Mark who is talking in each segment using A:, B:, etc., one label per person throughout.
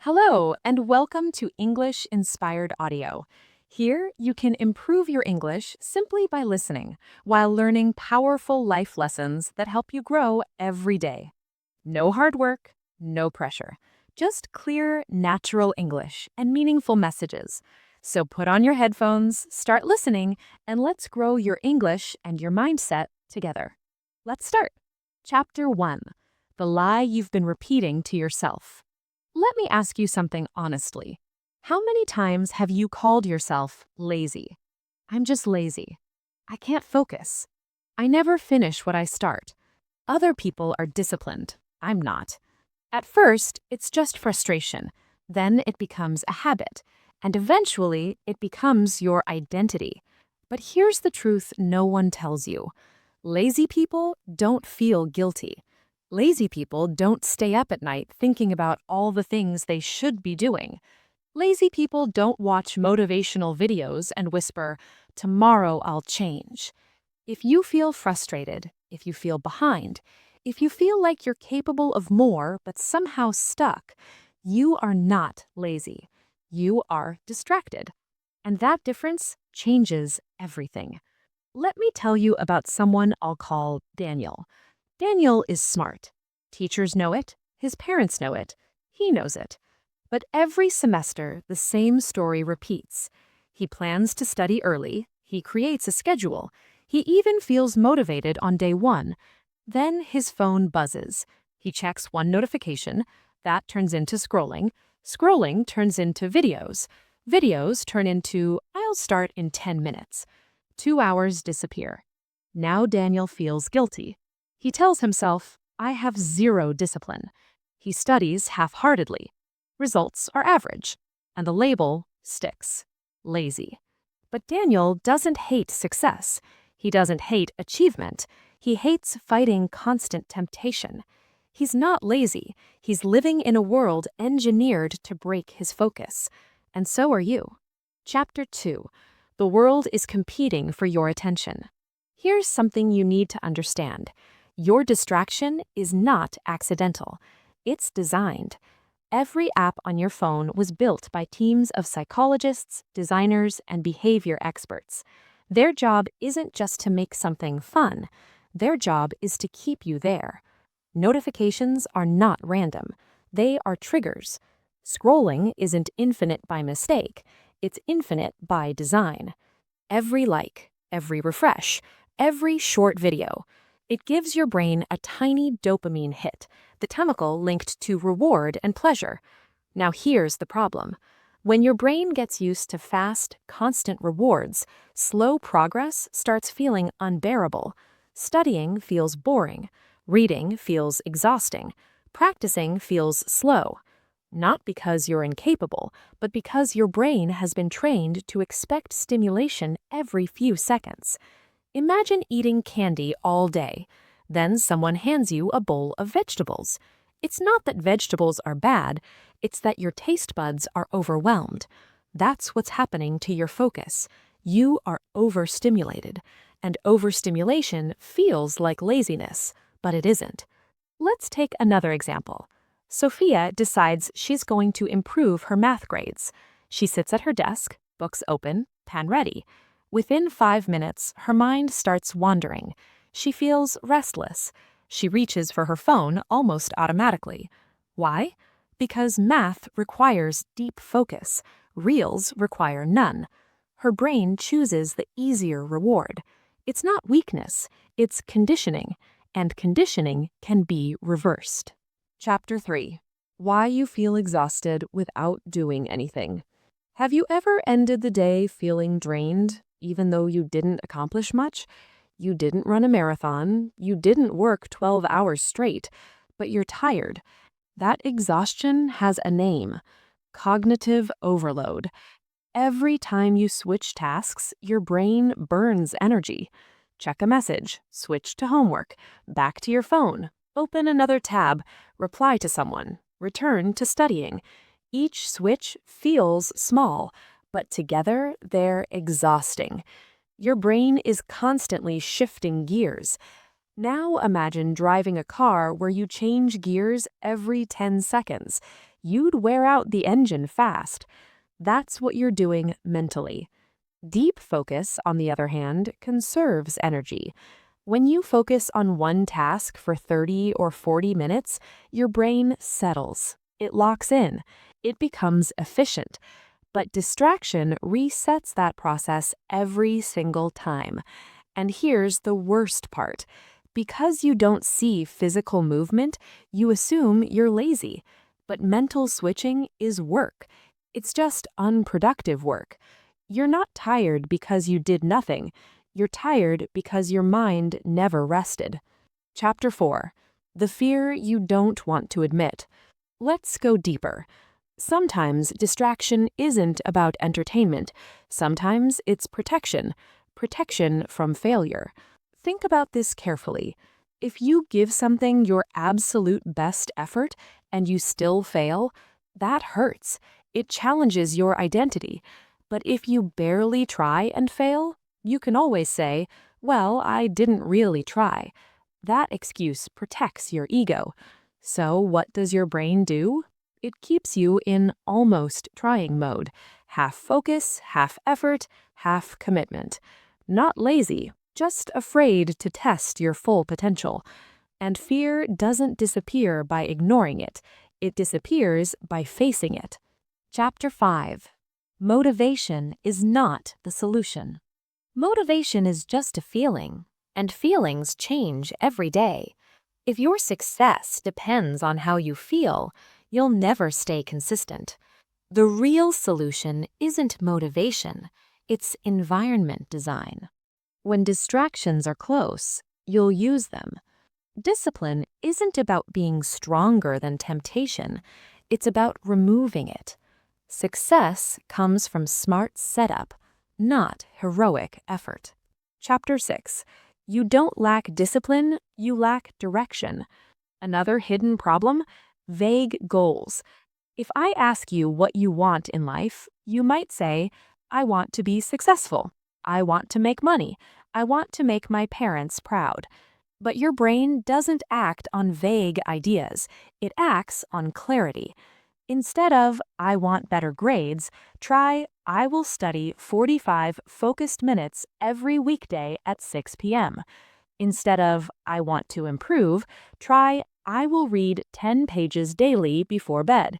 A: Hello, and welcome to English Inspired Audio. Here, you can improve your English simply by listening while learning powerful life lessons that help you grow every day. No hard work, no pressure, just clear, natural English and meaningful messages. So put on your headphones, start listening, and let's grow your English and your mindset together. Let's start. Chapter 1: The Lie You've Been Repeating to Yourself. Let me ask you something honestly. How many times have you called yourself lazy? I'm just lazy. I can't focus. I never finish what I start. Other people are disciplined. I'm not. At first, it's just frustration. Then it becomes a habit. And eventually, it becomes your identity. But here's the truth no one tells you. Lazy people don't feel guilty. Lazy people don't stay up at night thinking about all the things they should be doing. Lazy people don't watch motivational videos and whisper, "Tomorrow I'll change." If you feel frustrated, if you feel behind, if you feel like you're capable of more but somehow stuck, you are not lazy. You are distracted. And that difference changes everything. Let me tell you about someone I'll call Daniel. Daniel is smart. Teachers know it, his parents know it, he knows it. But every semester, the same story repeats. He plans to study early, he creates a schedule, he even feels motivated on day one. Then his phone buzzes. He checks one notification, that turns into scrolling. Scrolling turns into videos. Videos turn into, "I'll start in 10 minutes." 2 hours disappear. Now Daniel feels guilty. He tells himself, "I have zero discipline." He studies half-heartedly. Results are average, and the label sticks: lazy. But Daniel doesn't hate success. He doesn't hate achievement. He hates fighting constant temptation. He's not lazy. He's living in a world engineered to break his focus. And so are you. Chapter 2: The world is competing for your attention. Here's something you need to understand. Your distraction is not accidental. It's designed. Every app on your phone was built by teams of psychologists, designers, and behavior experts. Their job isn't just to make something fun. Their job is to keep you there. Notifications are not random. They are triggers. Scrolling isn't infinite by mistake. It's infinite by design. Every like, every refresh, every short video, it gives your brain a tiny dopamine hit, the chemical linked to reward and pleasure. Now here's the problem. When your brain gets used to fast, constant rewards, slow progress starts feeling unbearable. Studying feels boring. Reading feels exhausting. Practicing feels slow. Not because you're incapable, but because your brain has been trained to expect stimulation every few seconds. Imagine eating candy all day. Then someone hands you a bowl of vegetables. It's not that vegetables are bad, it's that your taste buds are overwhelmed. That's what's happening to your focus. You are overstimulated, and overstimulation feels like laziness, but it isn't. Let's take another example. Sophia decides she's going to improve her math grades. She sits at her desk, books open, pen ready. Within 5 minutes, her mind starts wandering. She feels restless. She reaches for her phone almost automatically. Why? Because math requires deep focus. Reels require none. Her brain chooses the easier reward. It's not weakness, it's conditioning, and conditioning can be reversed. Chapter 3: Why you feel exhausted without doing anything. Have you ever ended the day feeling drained, even though you didn't accomplish much? You didn't run a marathon, you didn't work 12 hours straight, but you're tired. That exhaustion has a name: cognitive overload. Every time you switch tasks, your brain burns energy. Check a message, switch to homework, back to your phone, open another tab, reply to someone, return to studying. Each switch feels small, but together they're exhausting. Your brain is constantly shifting gears. Now imagine driving a car where you change gears every 10 seconds. you'd wear out the engine fast. That's what you're doing mentally. Deep focus, on the other hand, conserves energy. When you focus on one task for 30 or 40 minutes, your brain settles. It locks in. It becomes efficient. But distraction resets that process every single time. And here's the worst part. Because you don't see physical movement, you assume you're lazy. But mental switching is work. It's just unproductive work. You're not tired because you did nothing. You're tired because your mind never rested. Chapter 4. The fear you don't want to admit. Let's go deeper. Sometimes distraction isn't about entertainment. Sometimes it's protection. Protection from failure. Think about this carefully. If you give something your absolute best effort and you still fail, that hurts. It challenges your identity. But if you barely try and fail, you can always say, well, I didn't really try. That excuse protects your ego. So what does your brain do? It keeps you in almost trying mode. Half focus, half effort, half commitment. Not lazy, just afraid to test your full potential. And fear doesn't disappear by ignoring it. It disappears by facing it. Chapter 5. Motivation is not the solution. Motivation is just a feeling, and feelings change every day. If your success depends on how you feel, you'll never stay consistent. The real solution isn't motivation, it's environment design. When distractions are close, you'll use them. Discipline isn't about being stronger than temptation, it's about removing it. Success comes from smart setup, not heroic effort. Chapter 6. You don't lack discipline, you lack direction. Another hidden problem? Vague goals. If I ask you what you want in life, you might say, I want to be successful. I want to make money. I want to make my parents proud. But your brain doesn't act on vague ideas. It acts on clarity. Instead of, I want better grades, try, I will study 45 focused minutes every weekday at 6 p.m. Instead of, I want to improve, try, I will read 10 pages daily before bed.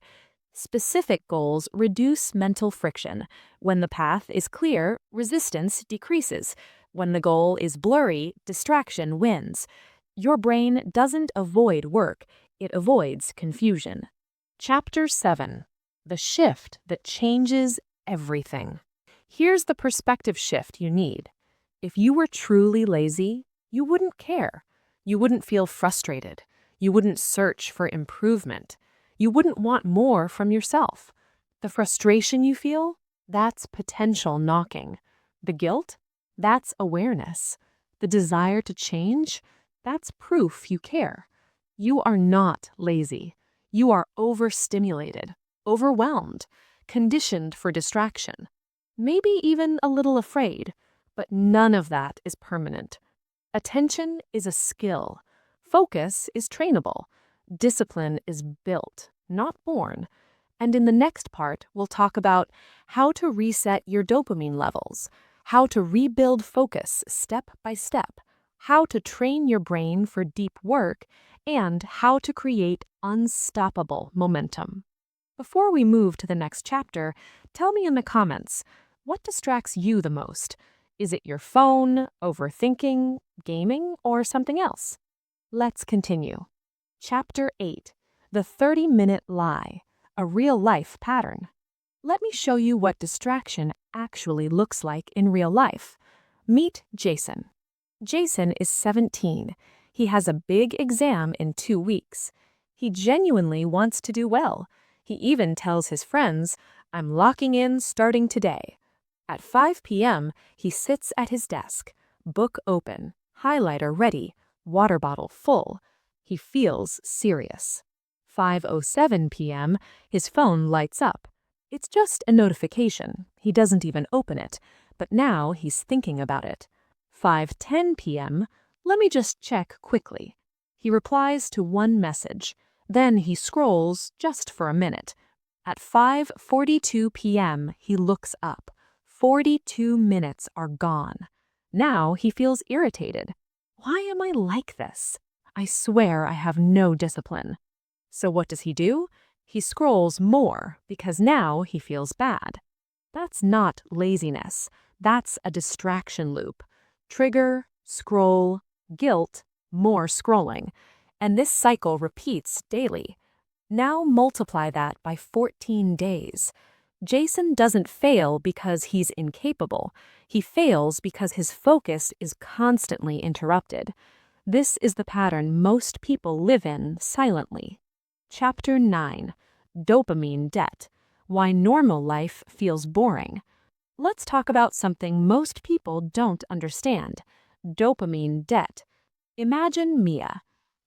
A: Specific goals reduce mental friction. When the path is clear, resistance decreases. When the goal is blurry, distraction wins. Your brain doesn't avoid work, it avoids confusion. Chapter 7. The shift that changes everything. Here's the perspective shift you need. If you were truly lazy, you wouldn't care. You wouldn't feel frustrated. You wouldn't search for improvement. You wouldn't want more from yourself. The frustration you feel, that's potential knocking. The guilt, that's awareness. The desire to change, that's proof you care. You are not lazy. You are overstimulated, overwhelmed, conditioned for distraction. Maybe even a little afraid, but none of that is permanent. Attention is a skill. Focus is trainable. Discipline is built, not born. And in the next part, we'll talk about how to reset your dopamine levels, how to rebuild focus step by step, how to train your brain for deep work, and how to create unstoppable momentum. Before we move to the next chapter, tell me in the comments, what distracts you the most? Is it your phone, overthinking, gaming, or something else? Let's continue. Chapter 8. The 30-minute lie, a real-life pattern. Let me show you what distraction actually looks like in real life. Meet Jason. Jason is 17. He has a big exam in 2 weeks. He genuinely wants to do well. He even tells his friends, I'm locking in starting today. At 5 p.m., he sits at his desk, book open, highlighter ready, water bottle full. He feels serious. 5:07 p.m., his phone lights up. It's just a notification. He doesn't even open it, but now he's thinking about it. 5:10 p.m., let me just check quickly. He replies to one message. Then he scrolls just for a minute. At 5:42 p.m., he looks up. 42 minutes are gone. Now he feels irritated. Why am I like this? I swear I have no discipline. So what does he do? He scrolls more because now he feels bad. That's not laziness. That's a distraction loop. Trigger, scroll, guilt, more scrolling. And this cycle repeats daily. Now multiply that by 14 days. Jason doesn't fail because he's incapable. He fails because his focus is constantly interrupted. This is the pattern most people live in silently. Chapter 9. Dopamine Debt. Why Normal Life Feels Boring. Let's talk about something most people don't understand. Dopamine debt. Imagine Mia.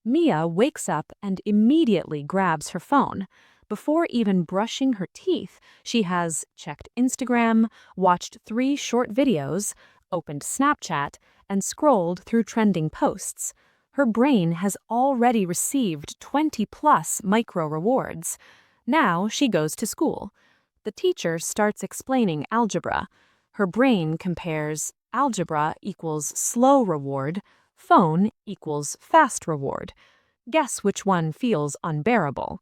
A: Mia wakes up and immediately grabs her phone. Before even brushing her teeth, she has checked Instagram, watched 3 short videos, opened Snapchat, and scrolled through trending posts. Her brain has already received 20+ micro rewards. Now she goes to school. The teacher starts explaining algebra. Her brain compares algebra equals slow reward, phone equals fast reward. Guess which one feels unbearable?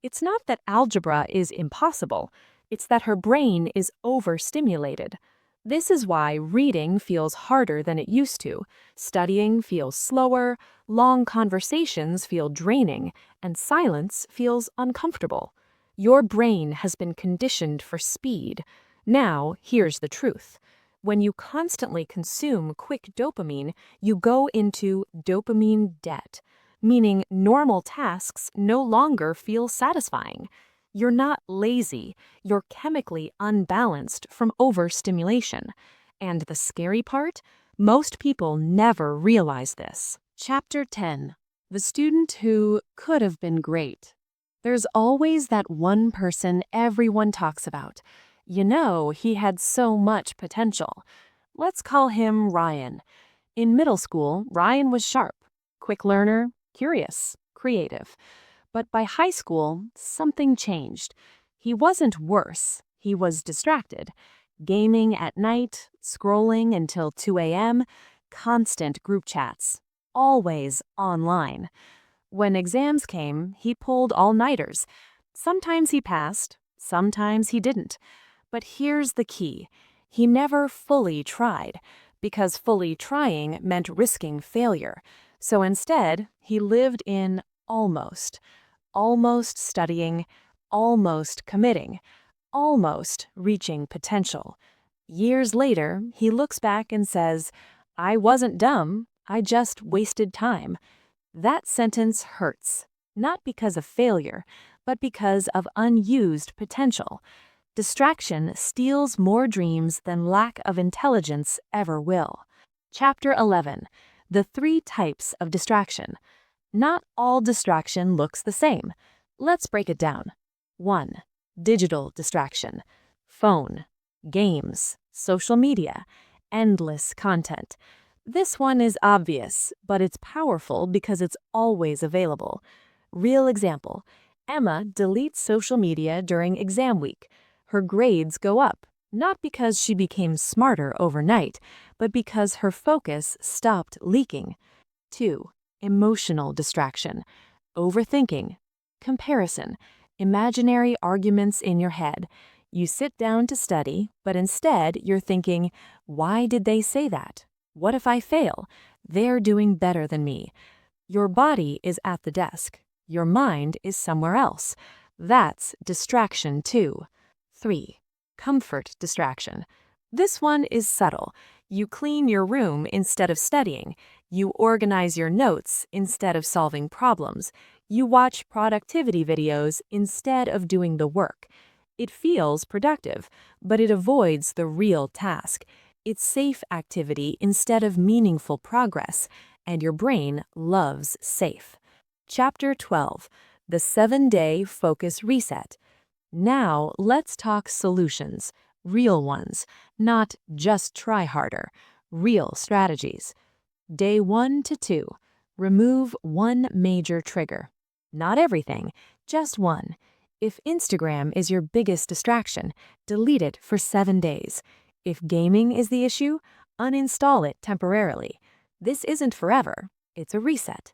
A: It's not that algebra is impossible. It's that her brain is overstimulated. This is why reading feels harder than it used to, studying feels slower, long conversations feel draining, and silence feels uncomfortable. Your brain has been conditioned for speed. Now, here's the truth. When you constantly consume quick dopamine, you go into dopamine debt, meaning normal tasks no longer feel satisfying. You're not lazy, you're chemically unbalanced from overstimulation. And the scary part? Most people never realize this. Chapter 10. The Student Who Could Have Been Great. There's always that one person everyone talks about. You know, he had so much potential. Let's call him Ryan. In middle school, Ryan was sharp, quick learner, curious, creative. But by high school, something changed. He wasn't worse, he was distracted. Gaming at night, scrolling until 2 a.m., constant group chats, always online. When exams came, he pulled all-nighters. Sometimes he passed, sometimes he didn't. But here's the key. He never fully tried, because fully trying meant risking failure. So instead, he lived in almost. Almost studying, almost committing, almost reaching potential. Years later, he looks back and says, "I wasn't dumb, I just wasted time." That sentence hurts, not because of failure, but because of unused potential. Distraction steals more dreams than lack of intelligence ever will. Chapter 11. The 3 types of distraction. Not all distraction looks the same. Let's break it down. 1. Digital distraction. Phone, games, social media, endless content. This one is obvious, but it's powerful because it's always available. Real example. Emma deletes social media during exam week. Her grades go up, not because she became smarter overnight, but because her focus stopped leaking. 2. Emotional distraction. Overthinking, comparison, imaginary arguments in your head. You sit down to study, but instead you're thinking, why did they say that? What if I fail? They're doing better than me. Your body is at the desk. Your mind is somewhere else. That's distraction 2. 3. Comfort distraction. This one is subtle. You clean your room instead of studying. You organize your notes instead of solving problems. You watch productivity videos instead of doing the work. It feels productive, but it avoids the real task. It's safe activity instead of meaningful progress, and your brain loves safe. Chapter 12. The 7-Day Focus Reset. Now let's talk solutions, real ones, not just try harder, real strategies. Day 1 to 2. Remove one major trigger. Not everything, just one. If Instagram is your biggest distraction, delete it for 7 days. If gaming is the issue, uninstall it temporarily. This isn't forever, it's a reset.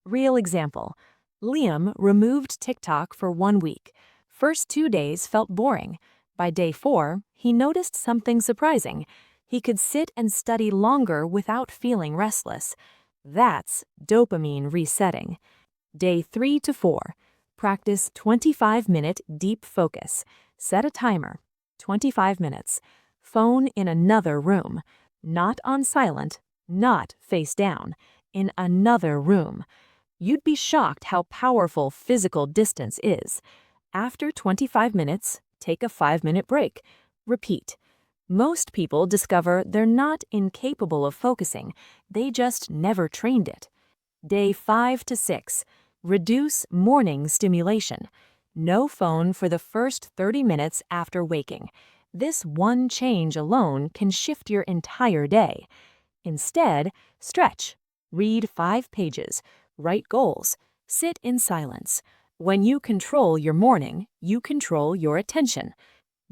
A: Real example. Liam removed TikTok for 1 week. First 2 days felt boring. By day 4, he noticed something surprising. He could sit and study longer without feeling restless. That's dopamine resetting. Day 3 to 4. Practice 25-minute deep focus. Set a timer. 25 minutes. Phone in another room. Not on silent, not face down. In another room. You'd be shocked how powerful physical distance is. After 25 minutes, take a 5-minute break. Repeat. Most people discover they're not incapable of focusing, they just never trained it. Day 5 to 6. Reduce morning stimulation. No phone for the first 30 minutes after waking. This one change alone can shift your entire day. Instead, stretch. Read 5 pages. Write goals. Sit in silence. When you control your morning, you control your attention.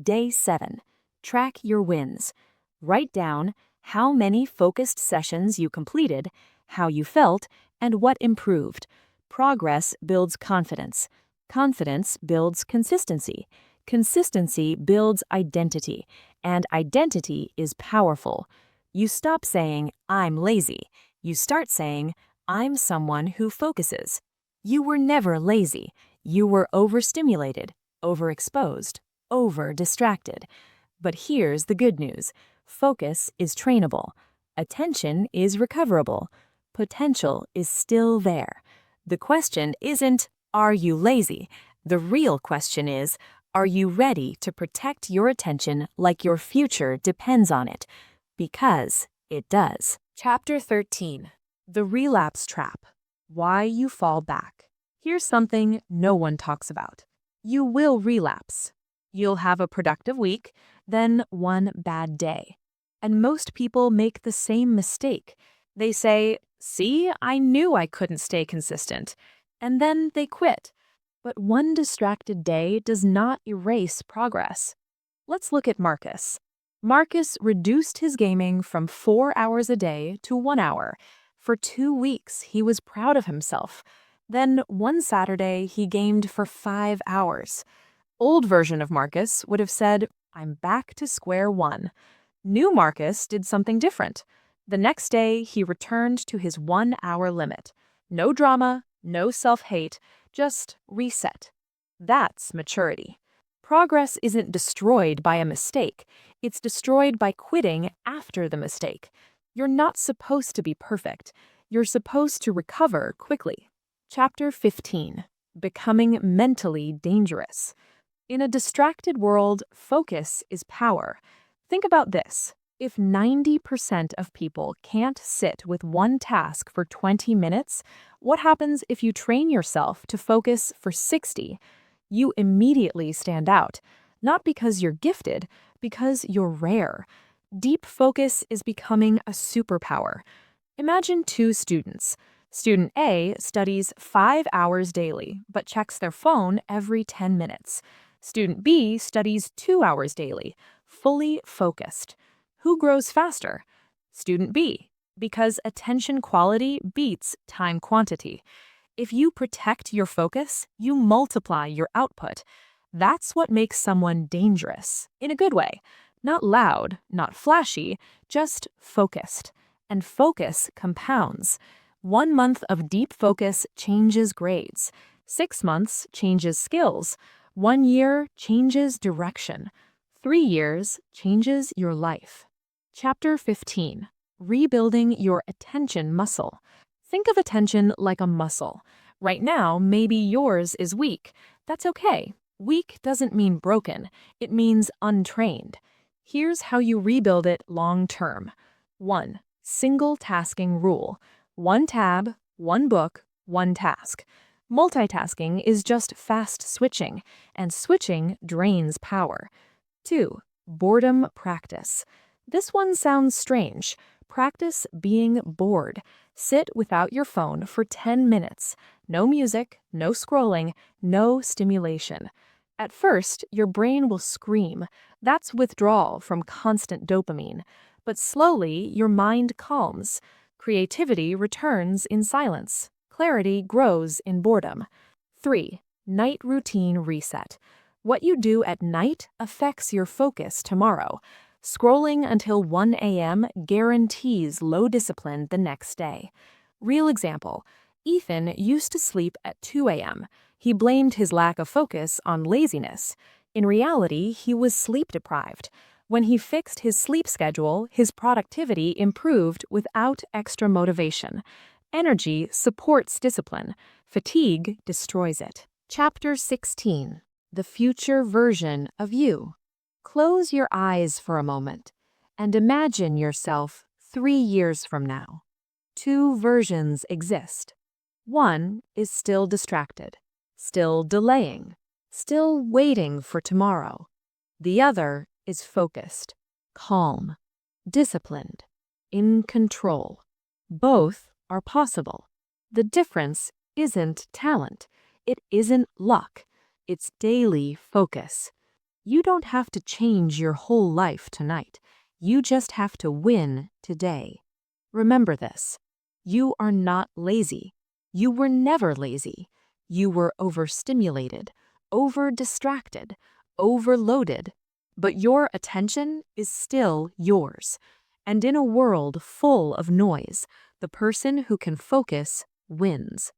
A: Day 7. Track your wins. Write down how many focused sessions you completed, how you felt, and what improved. Progress builds confidence. Confidence builds consistency. Consistency builds identity. And identity is powerful. You stop saying, "I'm lazy." You start saying, "I'm someone who focuses." You were never lazy. You were overstimulated, overexposed, over-distracted. But here's the good news. Focus is trainable. Attention is recoverable. Potential is still there. The question isn't, are you lazy? The real question is, are you ready to protect your attention like your future depends on it? Because it does. Chapter 13. The Relapse Trap. Why you fall back. Here's something no one talks about. You will relapse. You'll have a productive week, then one bad day. And most people make the same mistake. They say, "See, I knew I couldn't stay consistent." And then they quit. But one distracted day does not erase progress. Let's look at Marcus. Marcus reduced his gaming from 4 hours a day to 1 hour. For 2 weeks, he was proud of himself. Then one Saturday, he gamed for 5 hours. Old version of Marcus would have said, "I'm back to square one." New Marcus did something different. The next day, he returned to his 1-hour limit. No drama, no self-hate, just reset. That's maturity. Progress isn't destroyed by a mistake. It's destroyed by quitting after the mistake. You're not supposed to be perfect. You're supposed to recover quickly. Chapter 15. Becoming mentally dangerous. In a distracted world, focus is power. Think about this. If 90% of people can't sit with one task for 20 minutes, what happens if you train yourself to focus for 60? You immediately stand out, not because you're gifted, because you're rare. Deep focus is becoming a superpower. Imagine 2 students. Student A studies 5 hours daily, but checks their phone every 10 minutes. Student B studies 2 hours daily, fully focused. Who grows faster? Student B, because attention quality beats time quantity. If you protect your focus, you multiply your output. That's what makes someone dangerous, in a good way. Not loud, not flashy, just focused. And focus compounds. 1 month of deep focus changes grades. 6 months changes skills. 1 year changes direction. 3 years changes your life. Chapter 15. Rebuilding your attention muscle. Think of attention like a muscle. Right now, maybe yours is weak. That's okay. Weak doesn't mean broken. It means untrained. Here's how you rebuild it long term. 1. Single tasking rule. 1 tab, 1 book, 1 task. Multitasking is just fast switching, and switching drains power. 2. Boredom practice. This one sounds strange. Practice being bored. Sit without your phone for 10 minutes. No music, no scrolling, no stimulation. At first, your brain will scream. That's withdrawal from constant dopamine. But slowly, your mind calms. Creativity returns in silence. Clarity grows in boredom. 3. Night routine reset. What you do at night affects your focus tomorrow. Scrolling until 1 a.m. guarantees low discipline the next day. Real example, Ethan used to sleep at 2 a.m. He blamed his lack of focus on laziness. In reality, he was sleep deprived. When he fixed his sleep schedule, his productivity improved without extra motivation. Energy supports discipline. Fatigue destroys it. Chapter 16. The Future Version of You. Close your eyes for a moment and imagine yourself 3 years from now. 2 versions exist. One is still distracted, still delaying, still waiting for tomorrow. The other is focused, calm, disciplined, in control. Both are possible. The difference isn't talent. It isn't luck. It's daily focus. You don't have to change your whole life tonight. You just have to win today. Remember this. You are not lazy. You were never lazy. You were overstimulated, over-distracted, overloaded. But your attention is still yours. And in a world full of noise, the person who can focus wins.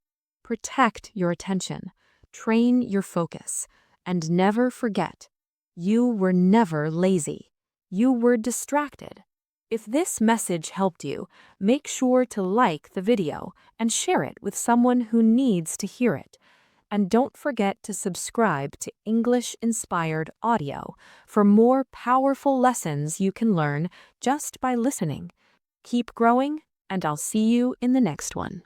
A: Protect your attention. Train your focus. And never forget, you were never lazy. You were distracted. If this message helped you, make sure to like the video and share it with someone who needs to hear it. And don't forget to subscribe to English Inspired Audio for more powerful lessons you can learn just by listening. Keep growing, and I'll see you in the next one.